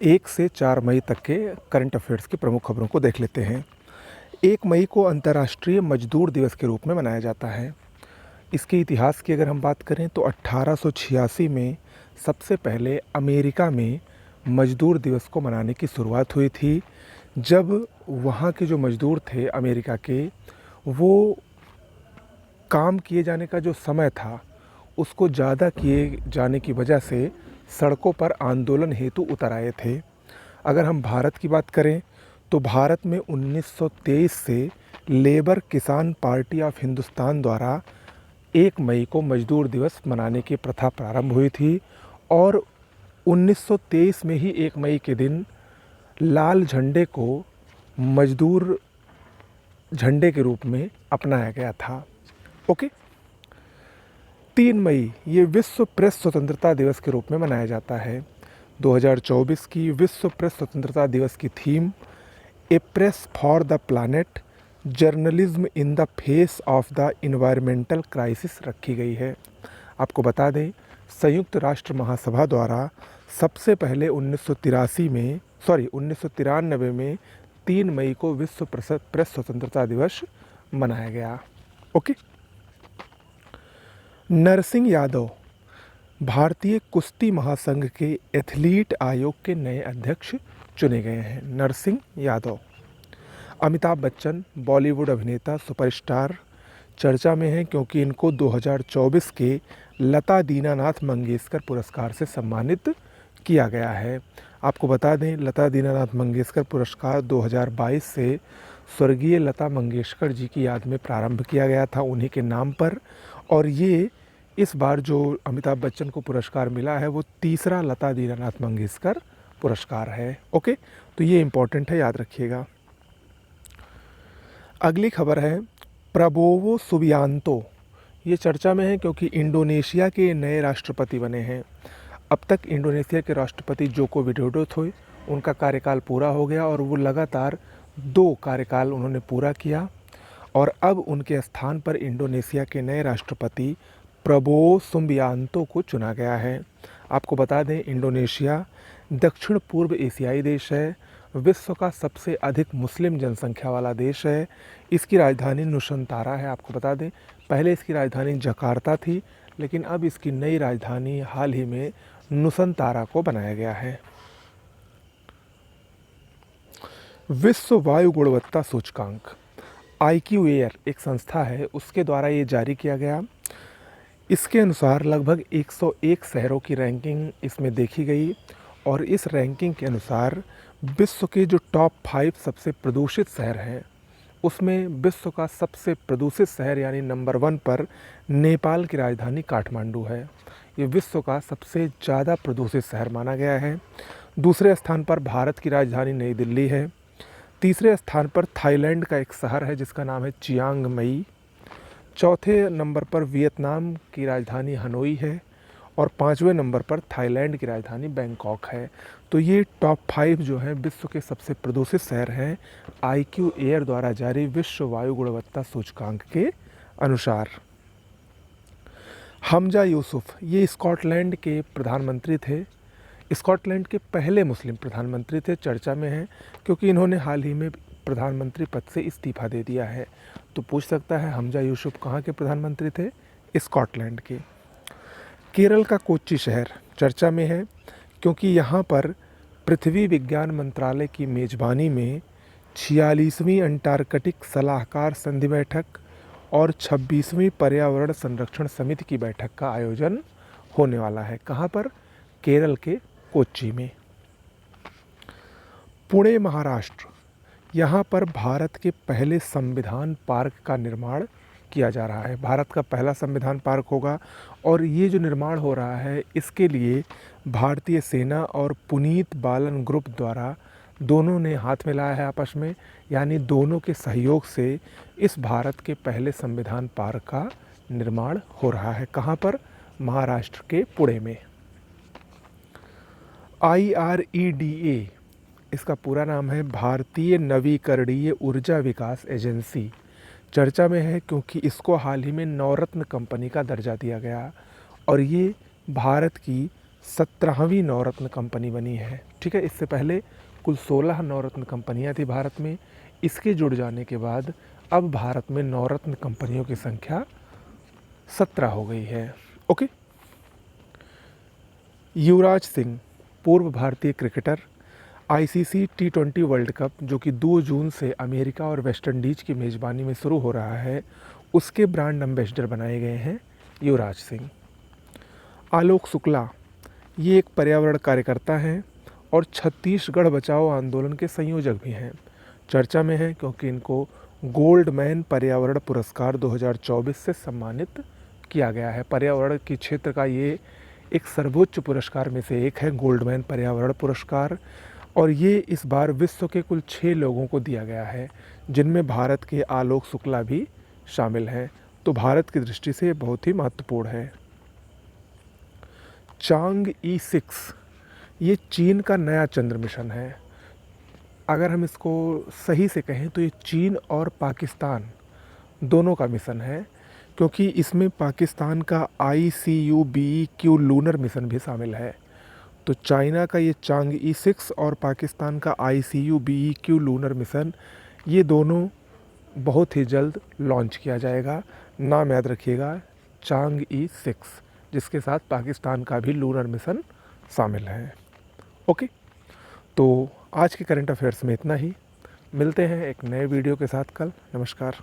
1 से 4 मई तक के करंट अफेयर्स की प्रमुख खबरों को देख लेते हैं। 1 मई को अंतर्राष्ट्रीय मजदूर दिवस के रूप में मनाया जाता है। इसके इतिहास की अगर हम बात करें तो 1886 में सबसे पहले अमेरिका में मजदूर दिवस को मनाने की शुरुआत हुई थी, जब वहाँ के जो मजदूर थे अमेरिका के, वो काम किए जाने का जो समय था उसको ज़्यादा किए जाने की वजह से सड़कों पर आंदोलन हेतु उतर आए थे। अगर हम भारत की बात करें तो भारत में 1923 से लेबर किसान पार्टी ऑफ हिंदुस्तान द्वारा 1 मई को मजदूर दिवस मनाने की प्रथा प्रारंभ हुई थी और 1923 में ही 1 मई के दिन लाल झंडे को मजदूर झंडे के रूप में अपनाया गया था। ओके। 3 मई ये विश्व प्रेस स्वतंत्रता दिवस के रूप में मनाया जाता है। 2024 की विश्व प्रेस स्वतंत्रता दिवस की theme A press for the planet, journalism in the face of the environmental crisis रखी गई है। आपको बता दें, संयुक्त राष्ट्र महासभा द्वारा सबसे पहले 1993 में 3 मई को विश्व प्रेस स्वतंत्रता दिवस मनाया गया। ओके। नरसिंह यादव भारतीय कुश्ती महासंघ के एथलीट आयोग के नए अध्यक्ष चुने गए हैं। नरसिंह यादव। अमिताभ बच्चन बॉलीवुड अभिनेता सुपरस्टार चर्चा में हैं क्योंकि इनको 2024 के लता दीनानाथ मंगेशकर पुरस्कार से सम्मानित किया गया है। आपको बता दें, लता दीनानाथ मंगेशकर पुरस्कार 2022 से स्वर्गीय लता मंगेशकर जी की याद में प्रारंभ किया गया था, उन्हीं के नाम पर। और ये इस बार जो अमिताभ बच्चन को पुरस्कार मिला है वो तीसरा लता दीनानाथ मंगेशकर पुरस्कार है। ओके, तो ये इम्पोर्टेंट है, याद रखिएगा। अगली खबर है प्रबोवो सुबियांतो। ये चर्चा में है क्योंकि इंडोनेशिया के नए राष्ट्रपति बने हैं। अब तक इंडोनेशिया के राष्ट्रपति जोको विडोडो थे, उनका कार्यकाल पूरा हो गया और वो लगातार 2 कार्यकाल उन्होंने पूरा किया और अब उनके स्थान पर इंडोनेशिया के नए राष्ट्रपति प्रबोवो सुबियांतो को चुना गया है। आपको बता दें, इंडोनेशिया दक्षिण पूर्व एशियाई देश है, विश्व का सबसे अधिक मुस्लिम जनसंख्या वाला देश है। इसकी राजधानी नुसंतारा है। आपको बता दें, पहले इसकी राजधानी जकार्ता थी, लेकिन अब इसकी नई राजधानी हाल ही में नुसंतारा को बनाया गया है। विश्व वायु गुणवत्ता सूचकांक IQ एयर एक संस्था है, उसके द्वारा ये जारी किया गया। इसके अनुसार लगभग 101 शहरों की रैंकिंग इसमें देखी गई और इस रैंकिंग के अनुसार विश्व के जो टॉप 5 सबसे प्रदूषित शहर हैं उसमें विश्व का सबसे प्रदूषित शहर यानी नंबर 1 पर नेपाल की राजधानी काठमांडू है। ये विश्व का सबसे ज़्यादा प्रदूषित शहर माना गया है। दूसरे स्थान पर भारत की राजधानी नई दिल्ली है। तीसरे स्थान पर थाईलैंड का एक शहर है जिसका नाम है चियांग मई। चौथे नंबर पर वियतनाम की राजधानी हनोई है और 5वें नंबर पर थाईलैंड की राजधानी बैंकॉक है। तो ये टॉप 5 जो हैं विश्व के सबसे प्रदूषित शहर हैं IQ एयर द्वारा जारी विश्व वायु गुणवत्ता सूचकांक के अनुसार। हमजा यूसुफ ये स्कॉटलैंड के प्रधानमंत्री थे। स्कॉटलैंड के पहले मुस्लिम प्रधानमंत्री थे, चर्चा में हैं क्योंकि इन्होंने हाल ही में प्रधानमंत्री पद से इस्तीफा दे दिया है। तो पूछ सकता है हमजा यूसुफ कहाँ के प्रधानमंत्री थे? स्कॉटलैंड के। केरल का कोच्चि शहर चर्चा में है क्योंकि यहाँ पर पृथ्वी विज्ञान मंत्रालय की मेज़बानी में 46वीं अंटार्कटिक सलाहकार संधि बैठक और 26वीं पर्यावरण संरक्षण समिति की बैठक का आयोजन होने वाला है। कहाँ पर? केरल के कोच्चि में। पुणे महाराष्ट्र, यहाँ पर भारत के पहले संविधान पार्क का निर्माण किया जा रहा है। भारत का पहला संविधान पार्क होगा और ये जो निर्माण हो रहा है इसके लिए भारतीय सेना और पुनीत बालन ग्रुप द्वारा दोनों ने हाथ मिलाया है आपस में, यानी दोनों के सहयोग से इस भारत के पहले संविधान पार्क का निर्माण हो रहा है। कहाँ पर? महाराष्ट्र के पुणे में। IREDA इसका पूरा नाम है भारतीय नवीकरणीय ऊर्जा विकास एजेंसी। चर्चा में है क्योंकि इसको हाल ही में नवरत्न कंपनी का दर्जा दिया गया और ये भारत की 17वीं नवरत्न कंपनी बनी है। ठीक है, इससे पहले कुल 16 नवरत्न कंपनियां थी भारत में। इसके जुड़ जाने के बाद अब भारत में नवरत्न कंपनियों की संख्या 17 हो गई है। ओके। युवराज सिंह, पूर्व भारतीय क्रिकेटर, आईसीसी टी20 वर्ल्ड कप जो कि 2 जून से अमेरिका और वेस्ट इंडीज़ की मेज़बानी में शुरू हो रहा है, उसके ब्रांड एम्बेसडर बनाए गए हैं युवराज सिंह। आलोक शुक्ला, ये एक पर्यावरण कार्यकर्ता हैं और छत्तीसगढ़ बचाओ आंदोलन के संयोजक भी हैं। चर्चा में हैं क्योंकि इनको गोल्डमैन पर्यावरण पुरस्कार 2024 से सम्मानित किया गया है। पर्यावरण के क्षेत्र का ये एक सर्वोच्च पुरस्कार में से एक है, गोल्डमैन पर्यावरण पुरस्कार, और ये इस बार विश्व के कुल 6 लोगों को दिया गया है, जिनमें भारत के आलोक शुक्ला भी शामिल हैं। तो भारत की दृष्टि से बहुत ही महत्वपूर्ण है। चांग-ई 6, ये चीन का नया चंद्र मिशन है। अगर हम इसको सही से कहें तो ये चीन और पाकिस्तान दोनों का मिशन है, क्योंकि इसमें पाकिस्तान का ICUBEQ लूनर मिशन भी शामिल है। तो चाइना का ये चांग-ई 6 और पाकिस्तान का ICUBEQ लूनर मिशन, ये दोनों बहुत ही जल्द लॉन्च किया जाएगा। नाम याद रखिएगा, चांग-ई 6, जिसके साथ पाकिस्तान का भी लूनर मिशन शामिल है। ओके, तो आज के करंट अफेयर्स में इतना ही। मिलते हैं एक नए वीडियो के साथ कल। नमस्कार।